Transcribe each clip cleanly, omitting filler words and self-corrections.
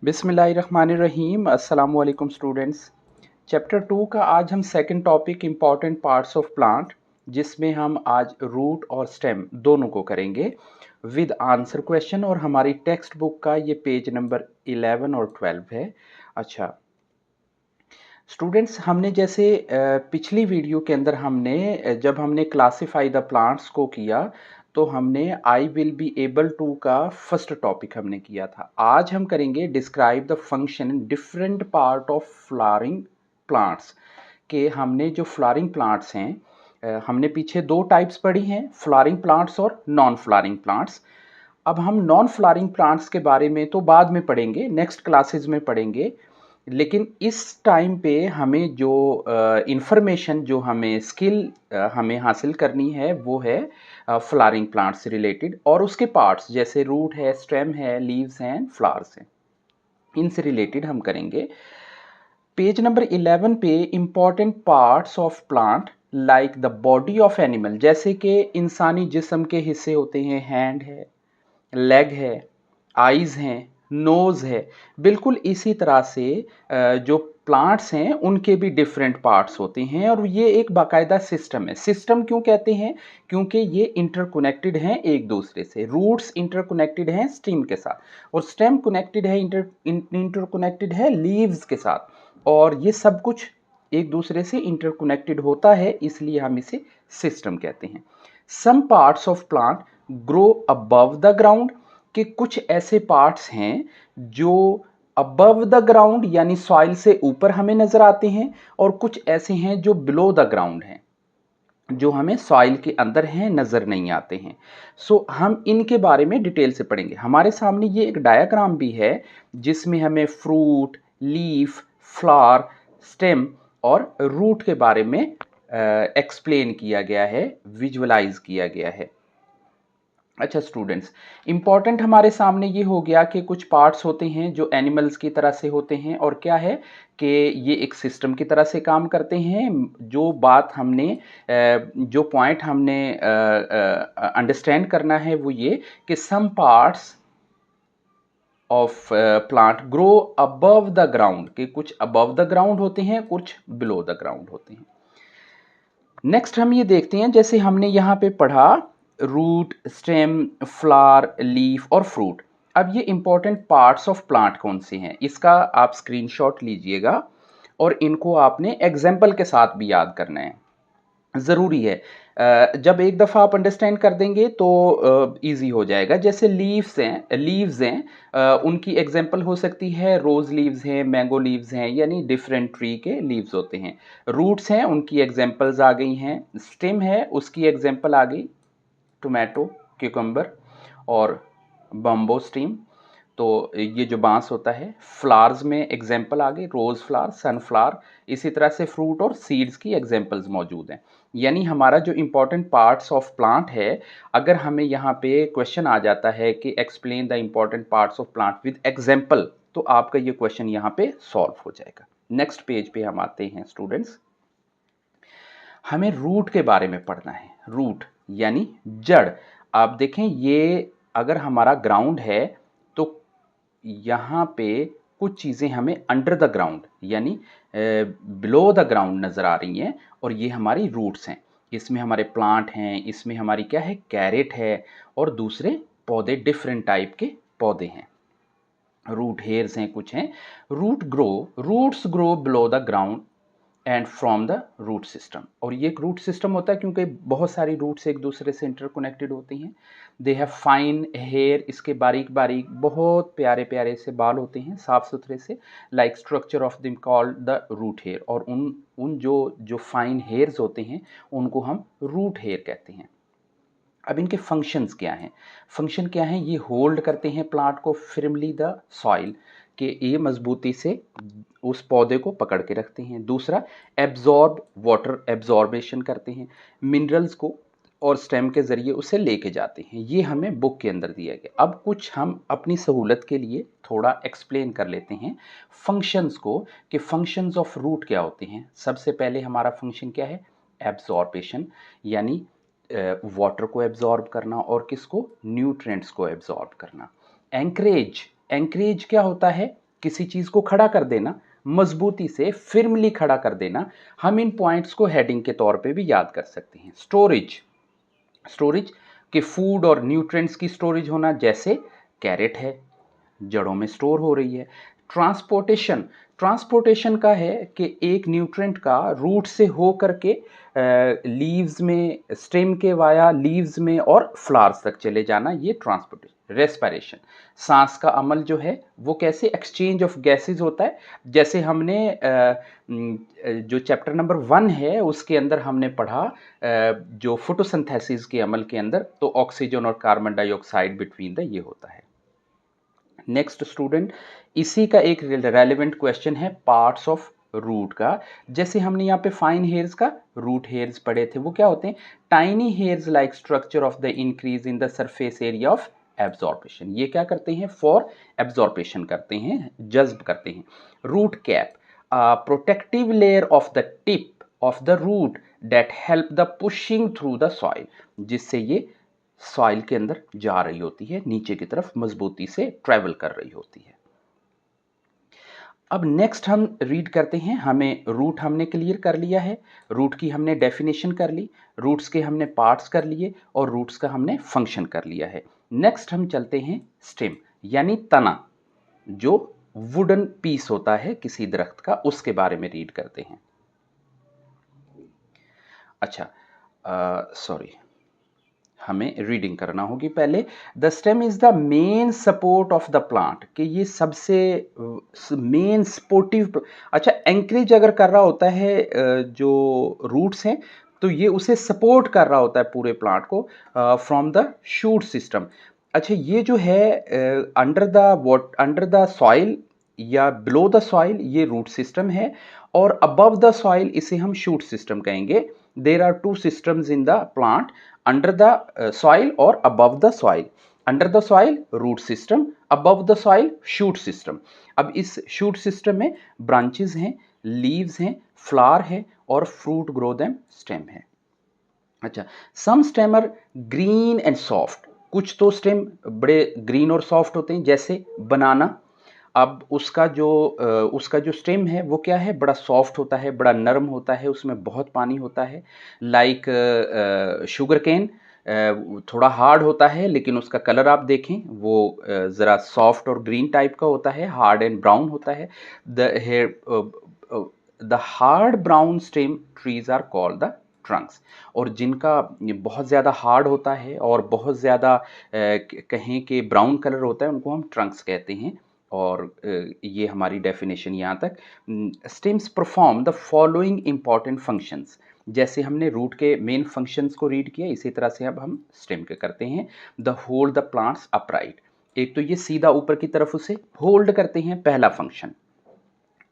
बिस्मिल्लाहिर्रहमानिर्रहीम। अस्सलामु अलैकुम स्टूडेंट्स। चैप्टर 2 का आज हम second topic important parts of plant, जिसमें हम आज रूट और स्टेम दोनों को करेंगे विद आंसर क्वेश्चन। और हमारी टेक्स्ट बुक का ये पेज नंबर 11 और 12 है। अच्छा स्टूडेंट्स, हमने जैसे पिछली वीडियो के अंदर जब हमने क्लासीफाई द प्लांट्स को किया तो हमने I will be able to का फर्स्ट टॉपिक हमने किया था। आज हम करेंगे describe the function in different part of flowering plants. के हमने जो फ्लावरिंग प्लांट्स हैं, हमने पीछे दो टाइप्स पढ़ी हैं, फ्लावरिंग प्लांट्स और नॉन फ्लावरिंग प्लांट्स। अब हम नॉन फ्लावरिंग प्लांट्स के बारे में तो बाद में पढ़ेंगे, नेक्स्ट क्लासेस में पढ़ेंगे। लेकिन इस टाइम पे हमें जो इंफॉर्मेशन, जो हमें स्किल हमें हासिल करनी है वो है फ्लावरिंग प्लांट्स से रिलेटेड, और उसके पार्ट्स जैसे रूट है, स्टेम है, लीव्स हैं, फ्लावर्स हैं, इनसे रिलेटेड हम करेंगे। पेज नंबर 11 पे important parts of plant like the body of animal, जैसे कि इंसानी जिस्म के हिस्से होते हैं, हैंड है, लेग है, आईज हैं, नोज है। बिल्कुल इसी तरह से जो प्लांट्स हैं उनके भी डिफरेंट पार्ट्स होते हैं, और ये एक बाकायदा सिस्टम है। सिस्टम क्यों कहते हैं? क्योंकि ये इंटरकनेक्टेड हैं एक दूसरे से। रूट्स इंटरकनेक्टेड हैं स्टेम के साथ, और स्टेम कनेक्टेड है, इंटरकनेक्टेड है लीव्स के साथ, और ये सब कुछ एक दूसरे से इंटरकनेक्टेड होता है, इसलिए हम इसे सिस्टम कहते हैं। Some parts of plant grow above the ground, के कुछ ऐसे पार्ट्स हैं जो अबव द ग्राउंड यानी सॉइल से ऊपर हमें नजर आते हैं, और कुछ ऐसे हैं जो बिलो द ग्राउंड हैं, जो हमें सॉइल के अंदर हैं, नजर नहीं आते हैं। हम इनके बारे में डिटेल से पढ़ेंगे। हमारे सामने ये एक डायग्राम भी है जिसमें हमें फ्रूट, लीफ, फ्लावर, स्टेम और रूट के बारे में एक्सप्लेन किया गया है, विजुअलाइज किया गया है। अच्छा स्टूडेंट्स, इंपॉर्टेंट हमारे सामने ये हो गया कि कुछ पार्ट्स होते हैं जो एनिमल्स की तरह से होते हैं, और क्या है कि ये एक सिस्टम की तरह से काम करते हैं। जो बात हमने जो पॉइंट हमने अंडरस्टैंड करना है वो ये कि some parts of plant grow above the ground, के कुछ अबव द ग्राउंड होते हैं, कुछ बिलो द ग्राउंड होते हैं। नेक्स्ट हम ये देखते हैं, जैसे हमने यहाँ पे पढ़ा रूट, स्टेम, फ्लावर, लीफ और फ्रूट। अब ये इंपॉर्टेंट पार्ट्स ऑफ प्लांट कौन से हैं, इसका आप स्क्रीनशॉट लीजिएगा, और इनको आपने एग्जाम्पल के साथ भी याद करना है, ज़रूरी है। जब एक दफ़ा आप अंडरस्टैंड कर देंगे तो इजी हो जाएगा। जैसे लीव्स हैं, उनकी एग्जांपल हो सकती है रोज़ लीव्स हैं, मैंगो लीव्स हैं, यानी डिफरेंट ट्री के लीव्स होते हैं। रूट्स हैं, उनकी एग्जांपल्स आ गई हैं। स्टेम है, उसकी एग्जांपल आ गई टोमेटो, क्यूकम्बर और बम्बो स्टीम। तो ये जो बांस होता है। फ्लावर्स में एग्जाम्पल आ गई, रोज फ्लावर, सनफ्लावर। इसी तरह से फ्रूट और सीड्स की एग्जाम्पल्स मौजूद हैं। यानी हमारा जो इम्पोर्टेंट पार्ट्स ऑफ प्लांट है, अगर हमें यहाँ पे क्वेश्चन आ जाता है कि explain the important parts of plant with example, तो आपका ये क्वेश्चन यहाँ पे सॉल्व हो जाएगा। नेक्स्ट पेज पे हम आते हैं स्टूडेंट्स। हमें रूट के बारे में पढ़ना है। रूट यानी जड़। आप देखें, ये अगर हमारा ग्राउंड है तो यहाँ पे कुछ चीज़ें हमें अंडर द ग्राउंड यानी बिलो द ग्राउंड नज़र आ रही हैं, और ये हमारी रूट्स हैं। इसमें हमारे प्लांट हैं, इसमें हमारी क्या है, कैरेट है, और दूसरे पौधे, डिफरेंट टाइप के पौधे हैं। रूट हेयर्स हैं, कुछ हैं। Roots grow below the ground and from the root system. और ये एक रूट सिस्टम होता है क्योंकि बहुत सारी रूट्स एक दूसरे से इंटरकनेक्टेड होती हैं। दे हैव फाइन हेयर, इसके बारीक बारीक बहुत प्यारे प्यारे से बाल होते हैं, साफ सुथरे से। Like structure of them called the root hair, और उन उन जो जो फाइन हेयर्स होते हैं उनको हम रूट हेयर कहते हैं। अब इनके फंक्शंस क्या हैं? फंक्शन क्या हैं? ये होल्ड करते हैं प्लांट को फिर्मली द सॉइल, कि ये मजबूती से उस पौधे को पकड़ के रखते हैं। दूसरा, एब्जॉर्ब, वाटर एब्जॉर्बेशन करते हैं, मिनरल्स को और स्टेम के ज़रिए उसे लेके जाते हैं। ये हमें बुक के अंदर दिया गया। अब कुछ हम अपनी सहूलत के लिए थोड़ा एक्सप्लेन कर लेते हैं फंक्शंस को, कि फंक्शंस ऑफ रूट क्या होते हैं। सबसे पहले हमारा फंक्शन क्या है? एब्जॉर्बेशन, यानी वाटर को एब्जॉर्ब करना, और किसको? न्यूट्रिएंट्स को एब्जॉर्ब करना। एंकरेज, एंकरेज क्या होता है? किसी चीज़ को खड़ा कर देना, मजबूती से फिर्मली खड़ा कर देना। हम इन पॉइंट्स को हेडिंग के तौर पे भी याद कर सकते हैं। स्टोरेज, स्टोरेज के फूड और न्यूट्रिएंट्स की स्टोरेज होना, जैसे कैरेट है, जड़ों में स्टोर हो रही है। ट्रांसपोर्टेशन, ट्रांसपोर्टेशन का है कि एक न्यूट्रिएंट का रूट से हो करके लीव्स में, स्टेम के वाया लीव्स में और फ्लावर्स तक चले जाना, ये ट्रांसपोर्टेशन। रेस्पिरेशन, सांस का अमल जो है वो कैसे, एक्सचेंज ऑफ गैसेस होता है। जैसे हमने जो चैप्टर नंबर 1 है उसके अंदर हमने पढ़ा जो फोटोसिंथेसिस के अमल के अंदर, तो ऑक्सीजन और कार्बन डाइऑक्साइड बिटवीन द ये होता है। नेक्स्ट स्टूडेंट, इसी का एक रेलेवेंट क्वेश्चन है पार्ट्स ऑफ रूट का। जैसे हमने यहाँ पे फाइन हेयर्स का रूट हेयर्स पढ़े थे, वो क्या होते हैं, tiny hairs like structure of the increase in the surface area of absorption. ये क्या करते हैं, फॉर एब्जॉर्प्शन करते हैं, जज्ब करते हैं। Root cap, protective layer of the tip of the root that help the pushing through the soil, जिससे ये सॉइल के अंदर जा रही होती है, नीचे की तरफ मजबूती से ट्रेवल कर रही होती है। अब नेक्स्ट हम रीड करते हैं, हमें रूट हमने क्लियर कर लिया है, रूट की हमने डेफिनेशन कर ली, रूट्स के हमने पार्ट्स कर लिए और रूट्स का हमने फंक्शन कर लिया है। नेक्स्ट हम चलते हैं स्टेम, यानी तना, जो वुडन पीस होता है किसी दरख्त का, उसके बारे में रीड करते हैं। अच्छा, सॉरी, हमें रीडिंग करना होगी पहले। The stem is the main support of the plant, कि ये सबसे मेन सपोर्टिव। अच्छा, एंकरेज अगर कर रहा होता है जो रूट्स हैं, तो ये उसे सपोर्ट कर रहा होता है पूरे प्लांट को फ्रॉम द शूट सिस्टम। अच्छा, ये जो है अंडर द सॉइल या बिलो द सॉइल, ये रूट सिस्टम है, और अबव द सॉइल इसे हम शूट सिस्टम कहेंगे। There are two systems in the plant, under the soil और above the soil. Under the soil root system, above the soil shoot system. अब इस shoot system में branches हैं, leaves हैं, flower है और फ्रूट ग्रो देम स्टेम है। अच्छा, some stem are green and soft, कुछ तो स्टेम बड़े ग्रीन और सॉफ्ट होते हैं, जैसे बनाना। अब उसका जो स्टेम है वो क्या है, बड़ा सॉफ्ट होता है, बड़ा नरम होता है, उसमें बहुत पानी होता है। लाइक शुगर केन, थोड़ा हार्ड होता है, लेकिन उसका कलर आप देखें वो ज़रा सॉफ्ट और ग्रीन टाइप का होता है, हार्ड एंड ब्राउन होता है। The hard brown stem trees are called the trunks. और जिनका ये बहुत ज़्यादा हार्ड होता है और बहुत ज़्यादा कहें कि ब्राउन कलर होता है, उनको हम ट्रंक्स कहते हैं। और ये हमारी डेफिनेशन यहाँ तक। Stems perform the following important functions, जैसे हमने रूट के मेन फंक्शंस को रीड किया, इसी तरह से अब हम स्टेम के करते हैं। The hold the plants upright, एक तो ये सीधा ऊपर की तरफ उसे होल्ड करते हैं, पहला फंक्शन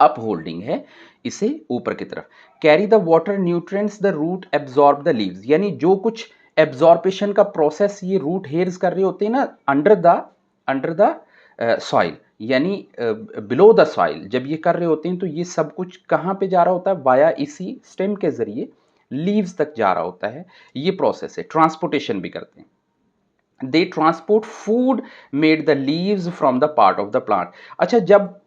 अप होल्डिंग है, इसे ऊपर की तरफ। Carry the water nutrients the root absorb the leaves, यानी जो कुछ एब्जॉर्प्शन का प्रोसेस ये रूट हेयर्स कर रहे होते हैं ना अंडर द सॉइल, यानी बिलो द सॉइल, जब ये कर रहे होते हैं तो ये सब कुछ कहाँ पे जा रहा होता है, वाया इसी स्टेम के जरिए लीव्स तक जा रहा होता है। ये प्रोसेस है, ट्रांसपोर्टेशन भी करते हैं। They transport food made the leaves from the part of the plant. अच्छा, जब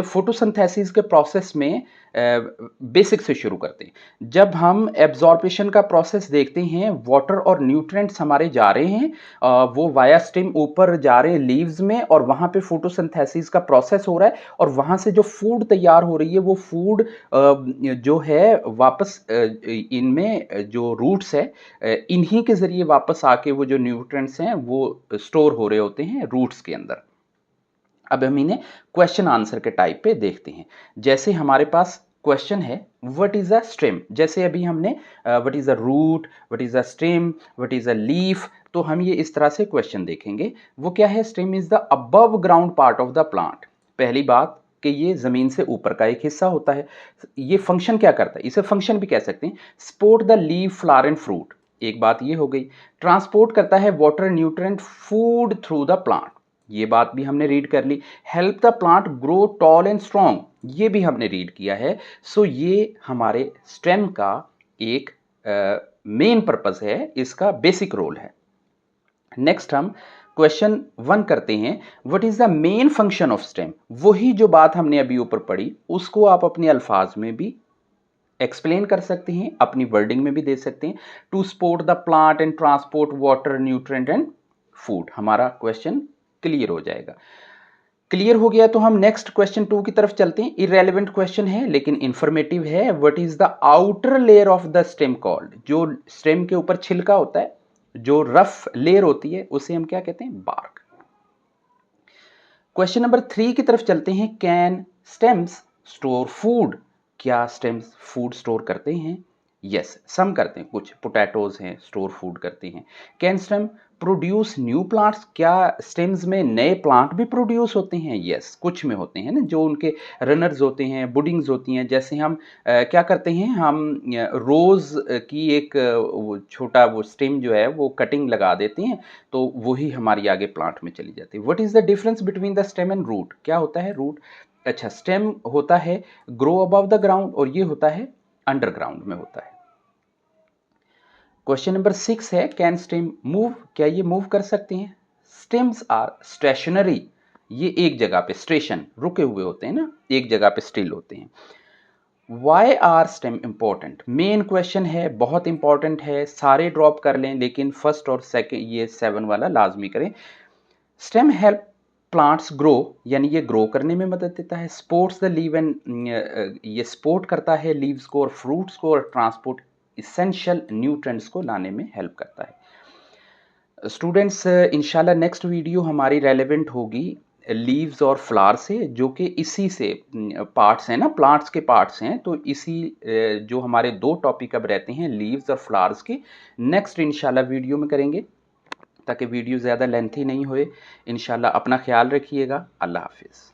फोटोसिंथेसिस के प्रोसेस में बेसिक से शुरू करते हैं, जब हम एब्जॉर्प्शन का प्रोसेस देखते हैं, वाटर और न्यूट्रिएंट्स हमारे जा रहे हैं, वो वाया स्टेम ऊपर जा रहे हैं लीव्स में, और वहाँ पे फोटोसिंथेसिस का प्रोसेस हो रहा है, और वहाँ से जो फूड तैयार हो रही है वो फूड जो है वापस इनमें जो रूट्स है इन्हीं के ज़रिए वापस आके वो जो न्यूट्रिएंट्स हैं वो स्टोर हो रहे होते हैं रूट्स के अंदर। अब हम इन्हें क्वेश्चन आंसर के टाइप पे देखते हैं। जैसे हमारे पास क्वेश्चन है, व्हाट इज अ स्टेम, जैसे अभी हमने what is a root, what is a stem, what is a leaf, तो हम ये इस तरह से क्वेश्चन देखेंगे। वो क्या है, stem is the above ground part of the plant. पहली बात कि ये जमीन से ऊपर का एक हिस्सा होता है। ये फंक्शन क्या करता है, इसे फंक्शन भी कह सकते हैं, support the leaf, flower and fruit, एक बात ये हो गई। ट्रांसपोर्ट करता है water, nutrient, food through the plant, ये बात भी हमने रीड कर ली। Help the plant grow tall and strong, ये भी हमने रीड किया है। सो ये हमारे स्टेम का एक मेन पर्पस है, इसका बेसिक रोल है। नेक्स्ट हम क्वेश्चन 1 करते हैं, what is the main function of stem. वही जो बात हमने अभी ऊपर पढ़ी उसको आप अपने अल्फाज में भी एक्सप्लेन कर सकते हैं, अपनी वर्डिंग में भी दे सकते हैं। To support the plant and transport water, nutrient and food. हमारा क्वेश्चन क्लियर हो जाएगा। क्लियर हो गया तो हम नेक्स्ट क्वेश्चन 2 की तरफ चलते हैं। इररेलेवेंट क्वेश्चन है लेकिन इंफॉर्मेटिव है। What is the outer layer of the stem called. जो स्टेम के ऊपर छिलका होता है, जो रफ लेयर होती है, उसे हम क्या कहते हैं, बार्क। क्वेश्चन नंबर 3 की तरफ चलते हैं। Can stems store food. क्या स्टेम्स फूड स्टोर करते हैं? यस, सम करते हैं। कुछ पोटैटोज हैं स्टोर फूड करते हैं। Can stem produce new plants. क्या स्टेम्स में नए प्लांट भी प्रोड्यूस होते हैं? यस, कुछ में होते हैं ना, जो उनके रनर्स होते हैं, बुडिंग्स होती हैं। जैसे हम क्या करते हैं, हम रोज़ की एक वो छोटा वो स्टेम जो है वो कटिंग लगा देते हैं, तो वही हमारी आगे प्लांट में चली जाती है। What is the difference between the stem and root. क्या होता है रूट? अच्छा, स्टेम होता है ग्रो अबव द ग्राउंड और ये होता है अंडरग्राउंड में होता है। क्वेश्चन नंबर 6 है, कैन स्टेम मूव। क्या ये मूव कर सकते हैं? Stems are stationary. ये एक जगह पे, स्टेशन रुके हुए होते हैं ना, एक जगह पे स्टिल होते हैं। Why are stem important. Main question है, बहुत इंपॉर्टेंट है, सारे ड्रॉप कर लें लेकिन फर्स्ट और सेकंड ये 7 वाला लाजमी करें। स्टेम हेल्प प्लांट्स ग्रो, यानी ये ग्रो करने में मदद देता है। सपोर्ट्स द लीव एंड, ये सपोर्ट करता है लीव्स को और फ्रूट्स को, और ट्रांसपोर्ट इसेंशियल न्यूट्रिएंट्स को लाने में हेल्प करता है। स्टूडेंट्स, इंशाल्लाह नेक्स्ट वीडियो हमारी रेलेवेंट होगी लीव्स और फ्लावर से, जो कि इसी से पार्ट्स हैं ना, प्लांट्स के पार्ट्स हैं। तो इसी जो हमारे 2 टॉपिक अब रहते हैं लीव्स और फ्लावर्स के, नेक्स्ट इंशाल्लाह वीडियो में करेंगे, ताकि वीडियो ज़्यादा लेंथी नहीं होए। इंशाल्लाह अपना ख्याल रखिएगा। अल्लाह हाफिज़।